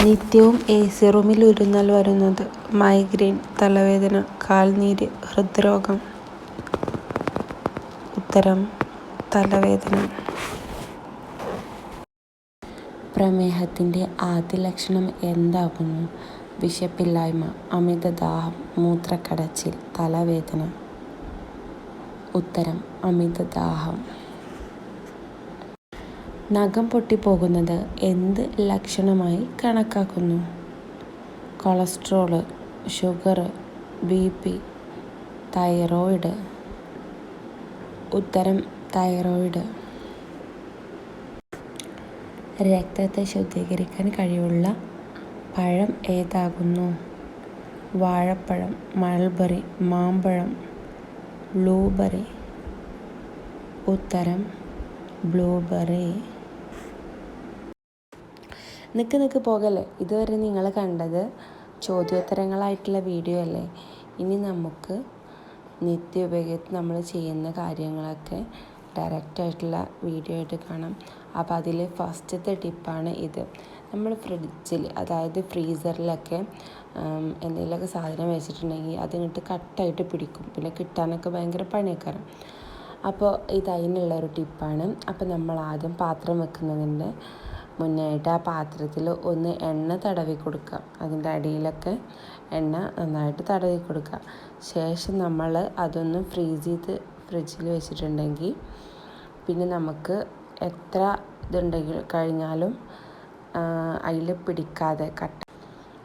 നിത്യവും എ.സി. റൂമിൽ ഇരുന്നാൽ വരുന്നത് മൈഗ്രെയിൻ, തലവേദന, കാൽനീര്, ഹൃദ്രോഗം. ഉത്തരം തലവേദന. പ്രമേഹത്തിൻ്റെ ആദ്യ ലക്ഷണം എന്താകുന്നു? വിശപ്പില്ലായ്മ, അമിതദാഹം, മൂത്രക്കടച്ചിൽ, തലവേദന. ഉത്തരം അമിതദാഹം. നഖം പൊട്ടിപ്പോകുന്നത് എന്ത് ലക്ഷണമായി കണക്കാക്കുന്നു? Cholesterol, sugar, BP, thyroid. ഉത്തരം തൈറോയിഡ്. രക്തത്തെ ശുദ്ധീകരിക്കാൻ കഴിവുള്ള പഴം ഏതാകുന്നു? വാഴപ്പഴം, മൾബറി, മാമ്പഴം, ബ്ലൂബെറി. ഉത്തരം ബ്ലൂബെറി. നിക്ക് പോകല്ലേ. ഇതുവരെ നിങ്ങൾ കണ്ടത് ചോദ്യോത്തരങ്ങളായിട്ടുള്ള വീഡിയോ അല്ലേ? ഇനി നമുക്ക് നിത്യോപയോഗത്തിൽ നമ്മൾ ചെയ്യുന്ന കാര്യങ്ങളൊക്കെ ഡയറക്റ്റായിട്ടുള്ള വീഡിയോ ആയിട്ട് കാണാം. അപ്പോൾ അതിൽ ഫസ്റ്റത്തെ ടിപ്പാണ് ഇത്. നമ്മൾ ഫ്രിഡ്ജിൽ, അതായത് ഫ്രീസറിലൊക്കെ എന്തെങ്കിലുമൊക്കെ സാധനം വെച്ചിട്ടുണ്ടെങ്കിൽ അതിങ്ങോട്ട് കട്ടായിട്ട് പിടിക്കും. പിന്നെ കിട്ടാനൊക്കെ ഭയങ്കര പണിയൊക്കെ. അപ്പോൾ ഇത് അതിനുള്ളൊരു ടിപ്പാണ്. അപ്പോൾ നമ്മൾ ആദ്യം പാത്രം വെക്കുന്നതിൻ്റെ മുന്നായിട്ട് ആ പാത്രത്തിൽ ഒന്ന് എണ്ണ തടവി കൊടുക്കുക. അതിൻ്റെ അടിയിലൊക്കെ എണ്ണ നന്നായിട്ട് തടവി കൊടുക്കുക. ശേഷം നമ്മൾ അതൊന്ന് ഫ്രിഡ്ജിൽ വെച്ചിട്ടുണ്ടെങ്കിൽ പിന്നെ നമുക്ക് എത്ര കഴിഞ്ഞാലും അതിൽ പിടിക്കാതെ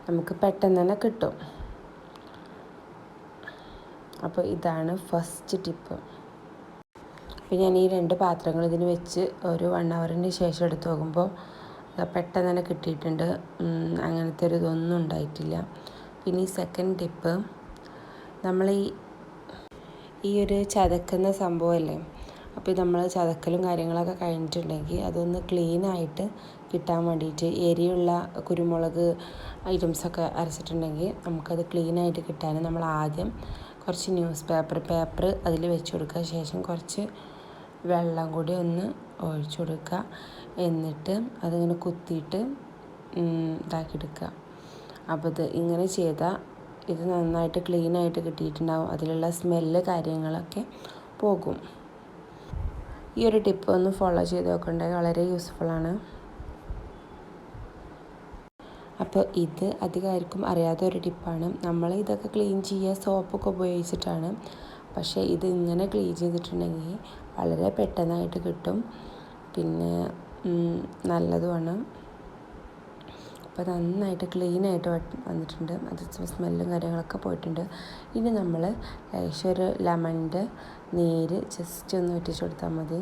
നമുക്ക് പെട്ടെന്ന് തന്നെ കിട്ടും. അപ്പോൾ ഇതാണ് ഫസ്റ്റ് ടിപ്പ്. അപ്പോൾ ഞാൻ ഈ 2 പാത്രങ്ങൾ ഇതിന് വെച്ച് ഒരു 1 ഹവറിന് ശേഷം എടുത്ത് നോക്കുമ്പോൾ പെട്ടെന്ന് തന്നെ കിട്ടിയിട്ടുണ്ട്. അങ്ങനത്തെ ഒരു ഇതൊന്നും ഉണ്ടായിട്ടില്ല. പിന്നെ ഈ സെക്കൻഡ് ടിപ്പ്, നമ്മൾ ഈ ഒരു ചതക്കുന്ന സംഭവമല്ലേ, അപ്പോൾ നമ്മൾ ചതക്കലും കാര്യങ്ങളൊക്കെ കഴിഞ്ഞിട്ടുണ്ടെങ്കിൽ അതൊന്ന് ക്ലീനായിട്ട് കിട്ടാൻ വേണ്ടിയിട്ട് എരിയുള്ള കുരുമുളക് ഐറ്റംസൊക്കെ അരച്ചിട്ടുണ്ടെങ്കിൽ നമുക്കത് ക്ലീനായിട്ട് കിട്ടാൻ നമ്മൾ ആദ്യം കുറച്ച് ന്യൂസ് പേപ്പർ അതിൽ വെച്ച് കൊടുക്കുക. ശേഷം കുറച്ച് വെള്ളം കൂടി ഒന്ന് ഒഴിച്ചു കൊടുക്കുക. എന്നിട്ട് അതിങ്ങനെ കുത്തിയിട്ട് ഇതാക്കിയെടുക്കുക. അപ്പോൾ ഇങ്ങനെ ചെയ്താൽ ഇത് നന്നായിട്ട് ക്ലീനായിട്ട് കിട്ടിയിട്ടുണ്ടാകും. അതിലുള്ള സ്മെല്ല് കാര്യങ്ങളൊക്കെ പോകും. ഈ ഒരു ടിപ്പ് ഒന്ന് ഫോളോ ചെയ്ത് നോക്കണ്ടേ, വളരെ യൂസ്ഫുള്ളാണ്. അപ്പോൾ ഇത് അധികമായിരിക്കും അറിയാത്ത ഒരു ടിപ്പാണ്. നമ്മൾ ഇതൊക്കെ ക്ലീൻ ചെയ്യുക സോപ്പൊക്കെ ഉപയോഗിച്ചിട്ടാണ്. പക്ഷേ ഇത് ഇങ്ങനെ ക്ലീൻ ചെയ്തിട്ടുണ്ടെങ്കിൽ വളരെ പെട്ടെന്നായിട്ട് കിട്ടും. പിന്നെ നല്ലതുമാണ്. അപ്പോൾ നന്നായിട്ട് ക്ലീനായിട്ട് വന്നിട്ടുണ്ട്. അത് സ്മെല്ലും കാര്യങ്ങളൊക്കെ പോയിട്ടുണ്ട്. ഇനി നമ്മൾ ലേശം ഒരു ലെമണിൻ്റെ നീര് ജസ്റ്റ് ഒന്ന് ഒറ്റിച്ച് കൊടുത്താൽ മതി.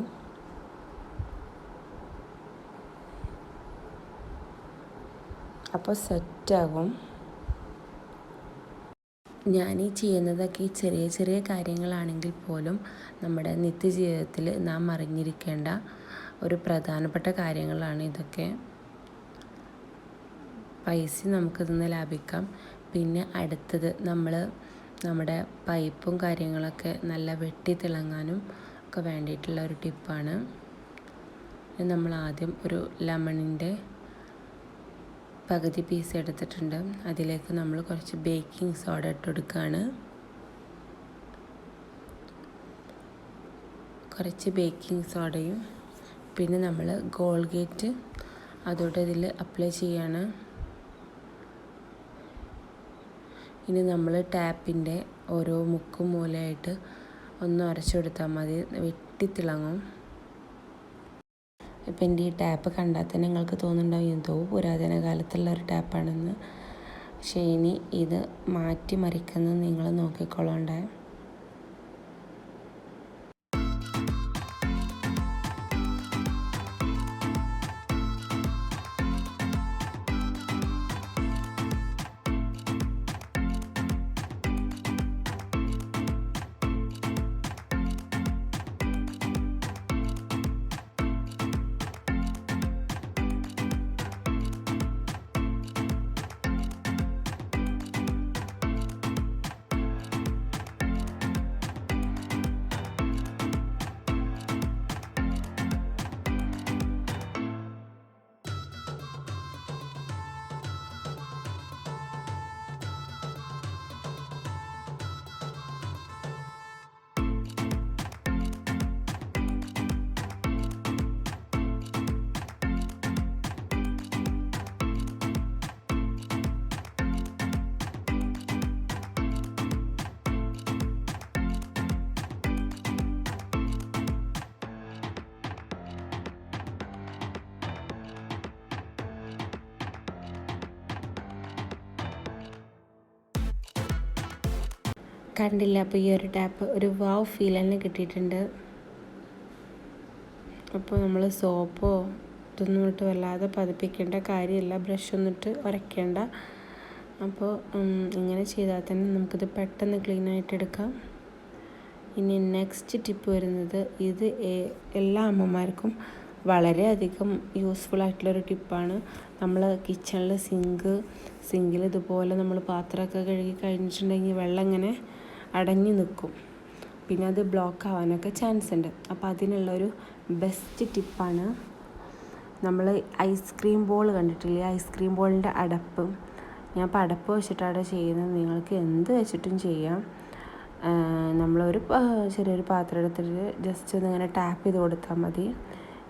അപ്പോൾ സെറ്റാകും. ഞാനീ ചെയ്യുന്നതൊക്കെ ചെറിയ ചെറിയ കാര്യങ്ങളാണെങ്കിൽ പോലും നമ്മുടെ നിത്യജീവിതത്തിൽ നാം അറിഞ്ഞിരിക്കേണ്ട ഒരു പ്രധാനപ്പെട്ട കാര്യങ്ങളാണ് ഇതൊക്കെ. പൈസ നമുക്കിതൊന്ന് ലാഭിക്കാം. പിന്നെ അടുത്തത് നമ്മുടെ പൈപ്പും കാര്യങ്ങളൊക്കെ നല്ല വെട്ടി തിളങ്ങാനും ഒക്കെ വേണ്ടിയിട്ടുള്ള ഒരു ടിപ്പാണ്. നമ്മൾ ആദ്യം ഒരു ലെമണിൻ്റെ പകുതി പീസ് എടുത്തിട്ടുണ്ട്. അതിലേക്ക് നമ്മൾ കുറച്ച് ബേക്കിംഗ് സോഡ ഇട്ട് കൊടുക്കുകയാണ്. കുറച്ച് ബേക്കിംഗ് സോഡയും പിന്നെ നമ്മൾ കോൾഗേറ്റ് അതോടെ ഇതിൽ അപ്ലൈ ചെയ്യാണ്. ഇനി നമ്മൾ ടാപ്പിൻ്റെ ഓരോ മുക്കും മൂലയായിട്ട് ഒന്ന് ഉരച്ചു കൊടുത്താൽ മതി, വെട്ടിത്തിളങ്ങും. ഇപ്പം എൻ്റെ ഈ ടാപ്പ് കണ്ടാൽ തന്നെ നിങ്ങൾക്ക് തോന്നുന്നുണ്ടാവും എന്തോ പുരാതന കാലത്തുള്ള ഒരു ടാപ്പാണെന്ന്. പക്ഷേ ഇനി ഇത് മാറ്റി മറിക്കുന്നത് നിങ്ങൾ നോക്കിക്കൊള്ളണ്ടേ. കണ്ടില്ല. അപ്പോൾ ഈ ഒരു ടാപ്പ് ഒരു വാവ് ഫീൽ തന്നെ കിട്ടിയിട്ടുണ്ട്. അപ്പോൾ നമ്മൾ സോപ്പോ ഇതൊന്നും ഇട്ട് വല്ലാതെ പതിപ്പിക്കേണ്ട കാര്യമില്ല, ബ്രഷ് ഒന്നിട്ട് ഉരയ്ക്കേണ്ട. അപ്പോൾ ഇങ്ങനെ ചെയ്താൽ തന്നെ നമുക്കിത് പെട്ടെന്ന് ക്ലീൻ ആയിട്ട് എടുക്കാം. ഇനി നെക്സ്റ്റ് ടിപ്പ് വരുന്നത്, ഇത് എല്ലാ അമ്മമാർക്കും വളരെയധികം യൂസ്ഫുൾ ആയിട്ടുള്ളൊരു ടിപ്പാണ്. നമ്മൾ കിച്ചണിൽ സിങ്കിൽ ഇതുപോലെ നമ്മൾ പാത്രമൊക്കെ കഴുകി കഴിഞ്ഞിട്ടുണ്ടെങ്കിൽ വെള്ളം ഇങ്ങനെ അടഞ്ഞു നിൽക്കും, പിന്നെ അത് ബ്ലോക്ക് ആവാനൊക്കെ ചാൻസ് ഉണ്ട്. അപ്പോൾ അതിനുള്ളൊരു ബെസ്റ്റ് ടിപ്പാണ്, നമ്മൾ ഐസ്ക്രീം ബോൾ കണ്ടിട്ടില്ലേ, ഐസ്ക്രീം ബോളിൻ്റെ അടപ്പ്. ഞാൻ ഇപ്പോൾ അടപ്പ് വെച്ചിട്ടാണ് ചെയ്യുന്നത്, നിങ്ങൾക്ക് എന്ത് വെച്ചിട്ടും ചെയ്യാം. നമ്മളൊരു ചെറിയൊരു പാത്രം എടുത്തിട്ട് ജസ്റ്റ് ഒന്ന് ഇങ്ങനെ ടാപ്പ് ചെയ്ത് കൊടുത്താൽ മതി.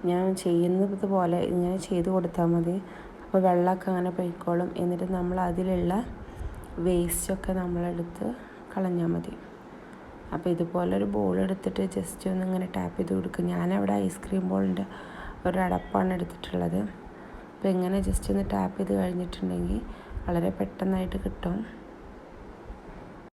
ഞാൻ ചെയ്യുന്നത് പോലെ ഇങ്ങനെ ചെയ്ത് കൊടുത്താൽ മതി. അപ്പോൾ വെള്ളമൊക്കെ അങ്ങനെ പൊയ്ക്കോളും. എന്നിട്ട് നമ്മൾ അതിലുള്ള വേസ്റ്റൊക്കെ നമ്മളെടുത്ത് കളഞ്ഞാൽ മതി. അപ്പോൾ ഇതുപോലൊരു ബോൾ എടുത്തിട്ട് ജസ്റ്റ് ഒന്ന് ഇങ്ങനെ ടാപ്പ് ചെയ്ത് കൊടുക്കും. ഞാനവിടെ ഐസ്ക്രീം ബോളിൻ്റെ ഒരു അടപ്പാണ് എടുത്തിട്ടുള്ളത്. അപ്പോൾ ഇങ്ങനെ ജസ്റ്റ് ഒന്ന് ടാപ്പ് ചെയ്ത് കഴിഞ്ഞിട്ടുണ്ടെങ്കിൽ വളരെ പെട്ടെന്നായിട്ട് കിട്ടും.